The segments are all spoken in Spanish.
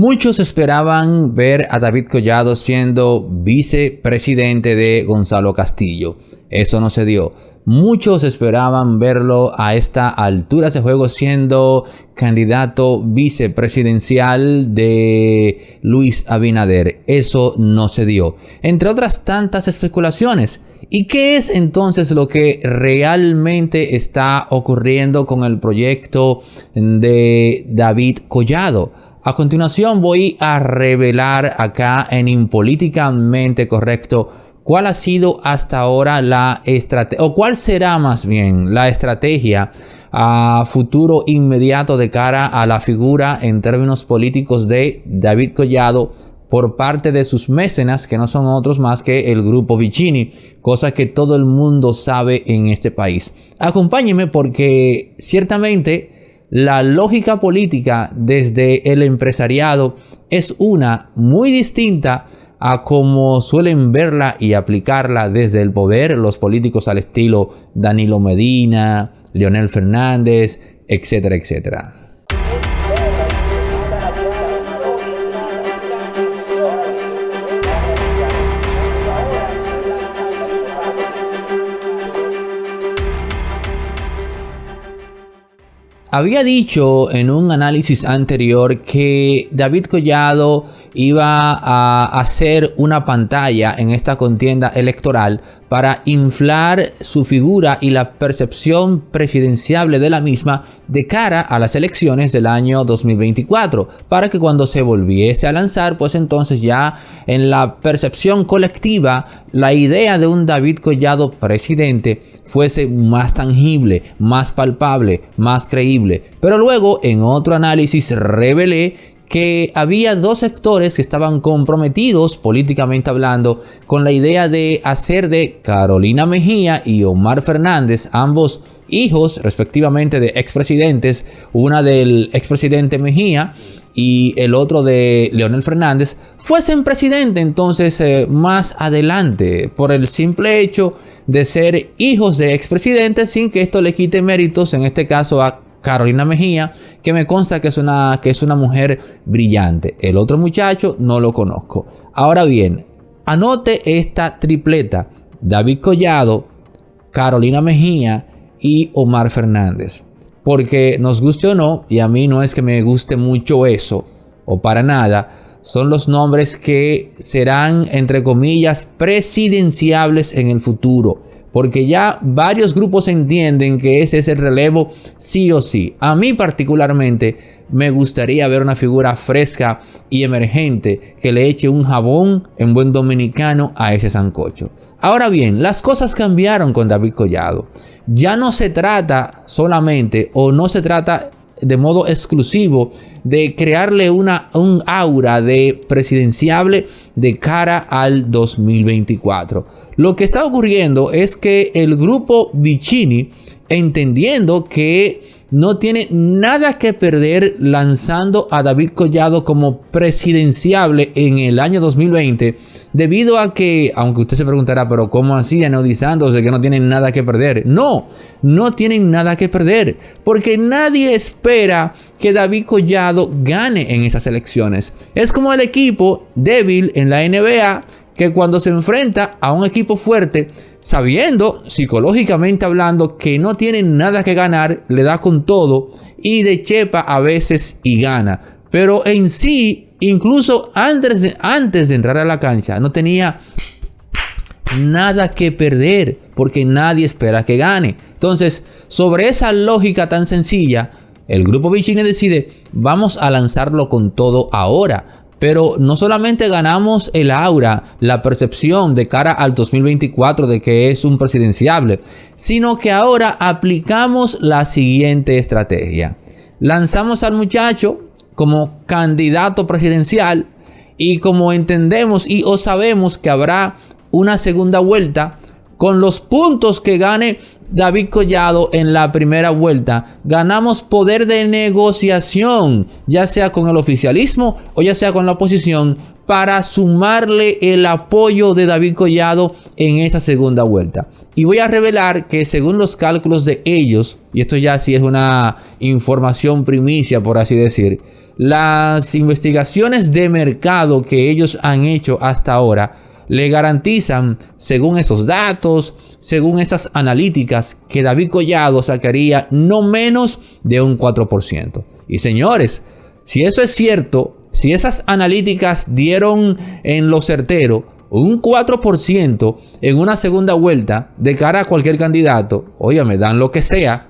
Muchos esperaban ver a David Collado siendo vicepresidente de Gonzalo Castillo. Eso no se dio. Muchos esperaban verlo a esta altura de juego siendo candidato vicepresidencial de Luis Abinader. Eso no se dio. Entre otras tantas especulaciones. ¿Y qué es entonces lo que realmente está ocurriendo con el proyecto de David Collado? A continuación voy a revelar acá en Impolíticamente Correcto cuál ha sido hasta ahora la estrategia, o cuál será más bien la estrategia a futuro inmediato de cara a la figura en términos políticos de David Collado por parte de sus mecenas, que no son otros más que el grupo Vicini, cosa que todo el mundo sabe en este país. Acompáñenme porque ciertamente la lógica política desde el empresariado es una muy distinta a como suelen verla y aplicarla desde el poder los políticos al estilo Danilo Medina, Leonel Fernández, etcétera, etcétera. Había dicho en un análisis anterior que David Collado iba a hacer una pantalla en esta contienda electoral para inflar su figura y la percepción presidenciable de la misma de cara a las elecciones del año 2024, para que cuando se volviese a lanzar, pues entonces ya en la percepción colectiva, la idea de un David Collado presidente fuese más tangible, más palpable, más creíble. Pero luego en otro análisis revelé que había dos sectores que estaban comprometidos políticamente hablando con la idea de hacer de Carolina Mejía y Omar Fernández, ambos hijos respectivamente de expresidentes, una del expresidente Mejía y el otro de Leonel Fernández, fuesen presidente entonces más adelante por el simple hecho de ser hijos de expresidentes, sin que esto le quite méritos, en este caso a Carolina Mejía, que me consta que es una mujer brillante. El otro muchacho no lo conozco. Ahora bien, anote esta tripleta: David Collado, Carolina Mejía y Omar Fernández. Porque nos guste o no, y a mí no es que me guste mucho eso, o para nada, son los nombres que serán, entre comillas, presidenciables en el futuro. Porque ya varios grupos entienden que ese es el relevo sí o sí. A mí particularmente me gustaría ver una figura fresca y emergente que le eche un jabón en buen dominicano a ese sancocho. Ahora bien, las cosas cambiaron con David Collado. Ya no se trata solamente, o no se trata de modo exclusivo, de crearle un aura de presidenciable de cara al 2024. Lo que está ocurriendo es que el grupo Vicini, entendiendo que no tiene nada que perder lanzando a David Collado como presidenciable en el año 2020, debido a que, aunque usted se preguntará, pero ¿cómo así anodizándose que no tienen nada que perder? No tienen nada que perder, porque nadie espera que David Collado gane en esas elecciones. Es como el equipo débil en la NBA que cuando se enfrenta a un equipo fuerte, sabiendo psicológicamente hablando que no tiene nada que ganar, le da con todo y de chepa a veces y gana. Pero en sí, incluso antes de entrar a la cancha, no tenía nada que perder porque nadie espera que gane. Entonces, sobre esa lógica tan sencilla, el grupo Vicini decide, vamos a lanzarlo con todo ahora. Pero no solamente ganamos el aura, la percepción de cara al 2024 de que es un presidenciable, sino que ahora aplicamos la siguiente estrategia. Lanzamos al muchacho como candidato presidencial y como entendemos o sabemos que habrá una segunda vuelta, con los puntos que gane David Collado en la primera vuelta, ganamos poder de negociación, ya sea con el oficialismo o ya sea con la oposición, para sumarle el apoyo de David Collado en esa segunda vuelta. Y voy a revelar que según los cálculos de ellos, y esto ya sí es una información primicia por así decir, las investigaciones de mercado que ellos han hecho hasta ahora le garantizan, según esos datos, según esas analíticas, que David Collado sacaría no menos de un 4%. Y señores, si eso es cierto, si esas analíticas dieron en lo certero un 4% en una segunda vuelta de cara a cualquier candidato, oye, me dan lo que sea.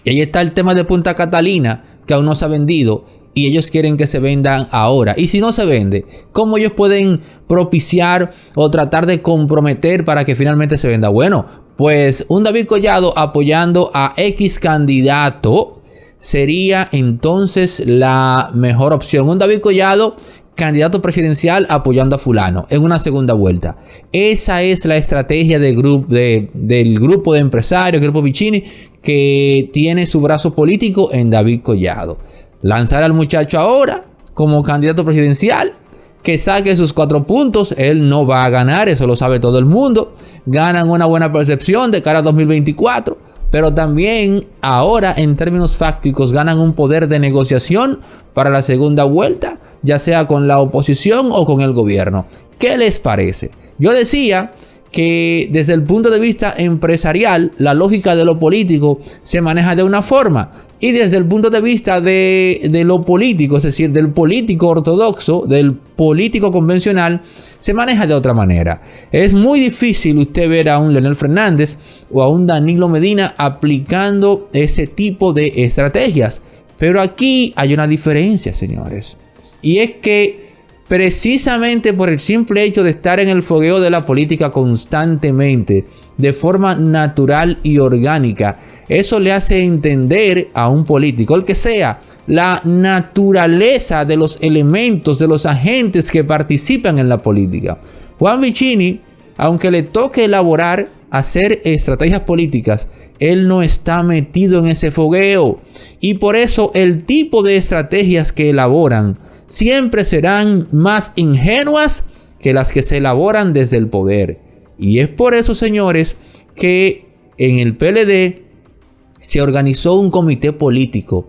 Y ahí está el tema de Punta Catalina, que aún no se ha vendido. Y ellos quieren que se vendan ahora. Y si no se vende, ¿cómo ellos pueden propiciar o tratar de comprometer para que finalmente se venda? Bueno, pues un David Collado apoyando a X candidato sería entonces la mejor opción. Un David Collado, candidato presidencial, apoyando a fulano en una segunda vuelta. Esa es la estrategia del grupo de empresarios, Grupo Vicini, que tiene su brazo político en David Collado. Lanzar al muchacho ahora como candidato presidencial, que saque sus 4 puntos. Él no va a ganar, eso lo sabe todo el mundo. Ganan una buena percepción de cara a 2024, pero también ahora en términos fácticos ganan un poder de negociación para la segunda vuelta, ya sea con la oposición o con el gobierno. ¿Qué les parece? Yo decía que desde el punto de vista empresarial, la lógica de lo político se maneja de una forma. Y desde el punto de vista de lo político, es decir, del político ortodoxo, del político convencional, se maneja de otra manera. Es muy difícil usted ver a un Leonel Fernández o a un Danilo Medina aplicando ese tipo de estrategias. Pero aquí hay una diferencia, señores. Y es que precisamente por el simple hecho de estar en el fogueo de la política constantemente, de forma natural y orgánica, eso le hace entender a un político, el que sea, la naturaleza de los elementos, de los agentes que participan en la política. Juan Vicini, aunque le toque elaborar, hacer estrategias políticas, él no está metido en ese fogueo. Y por eso el tipo de estrategias que elaboran siempre serán más ingenuas que las que se elaboran desde el poder. Y es por eso, señores, que en el PLD se organizó un comité político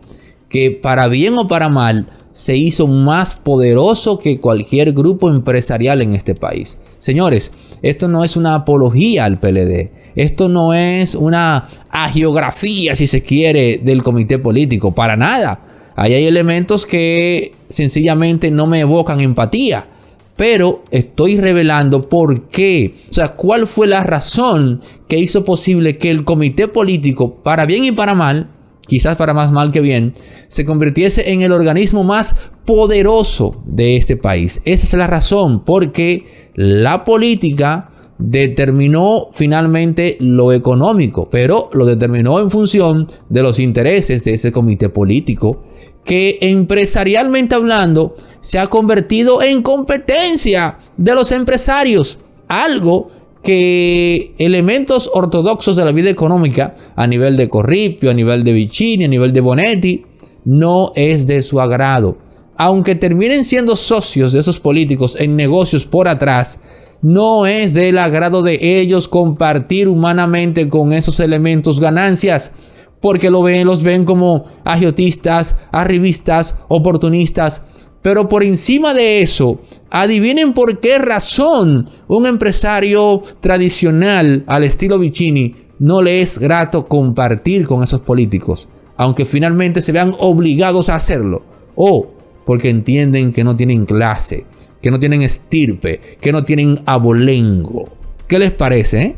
que, para bien o para mal, se hizo más poderoso que cualquier grupo empresarial en este país. Señores, esto no es una apología al PLD. Esto no es una hagiografía, si se quiere, del comité político. Para nada. Ahí hay elementos que sencillamente no me evocan empatía. Pero estoy revelando por qué. O sea, cuál fue la razón que hizo posible que el comité político, para bien y para mal, quizás para más mal que bien, se convirtiese en el organismo más poderoso de este país. Esa es la razón, porque la política determinó finalmente lo económico, pero lo determinó en función de los intereses de ese comité político, que empresarialmente hablando se ha convertido en competencia de los empresarios. Algo que elementos ortodoxos de la vida económica, a nivel de Corripio, a nivel de Vicini, a nivel de Bonetti, no es de su agrado. Aunque terminen siendo socios de esos políticos en negocios por atrás, no es del agrado de ellos compartir humanamente con esos elementos ganancias, porque los ven como agiotistas, arribistas, oportunistas. Pero por encima de eso, adivinen por qué razón un empresario tradicional al estilo Vicini no le es grato compartir con esos políticos, aunque finalmente se vean obligados a hacerlo. O porque entienden que no tienen clase, que no tienen estirpe, que no tienen abolengo. ¿Qué les parece,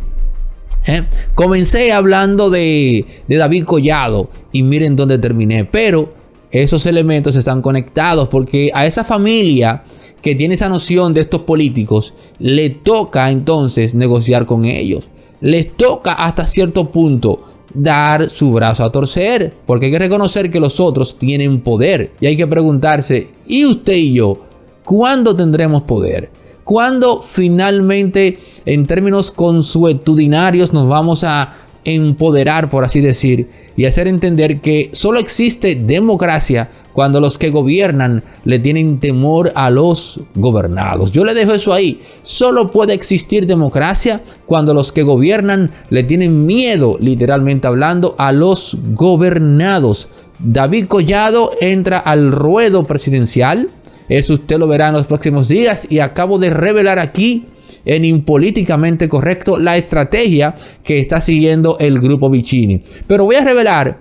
Comencé hablando de David Collado y miren dónde terminé. Pero esos elementos están conectados, porque a esa familia que tiene esa noción de estos políticos le toca entonces negociar con ellos. Les toca hasta cierto punto dar su brazo a torcer, porque hay que reconocer que los otros tienen poder. Y hay que preguntarse, ¿y usted y yo cuándo tendremos poder? ¿Cuándo finalmente, en términos consuetudinarios, nos vamos a empoderar, por así decir, y hacer entender que solo existe democracia cuando los que gobiernan le tienen temor a los gobernados? Yo le dejo eso ahí. Solo puede existir democracia cuando los que gobiernan le tienen miedo, literalmente hablando, a los gobernados. David Collado entra al ruedo presidencial. Eso usted lo verá en los próximos días. Y acabo de revelar aquí, en Impolíticamente Correcto, la estrategia que está siguiendo el grupo Vicini. Pero voy a revelar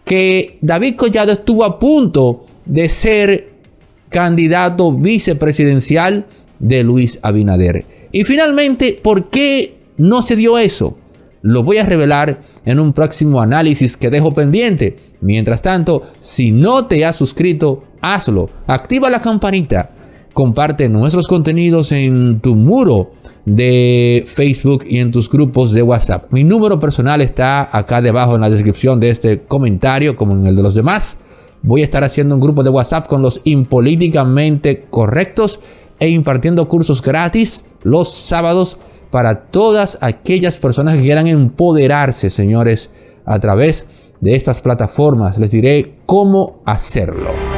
que David Collado estuvo a punto de ser candidato vicepresidencial de Luis Abinader. Y finalmente, ¿por qué no se dio eso? Lo voy a revelar en un próximo análisis que dejo pendiente. Mientras tanto, si no te has suscrito, hazlo. Activa la campanita. Comparte nuestros contenidos en tu muro de Facebook y en tus grupos de WhatsApp. Mi número personal está acá debajo en la descripción de este comentario, como en el de los demás. Voy a estar haciendo un grupo de WhatsApp con los Impolíticamente Correctos e impartiendo cursos gratis los sábados para todas aquellas personas que quieran empoderarse, señores, a través de estas plataformas. Les diré cómo hacerlo.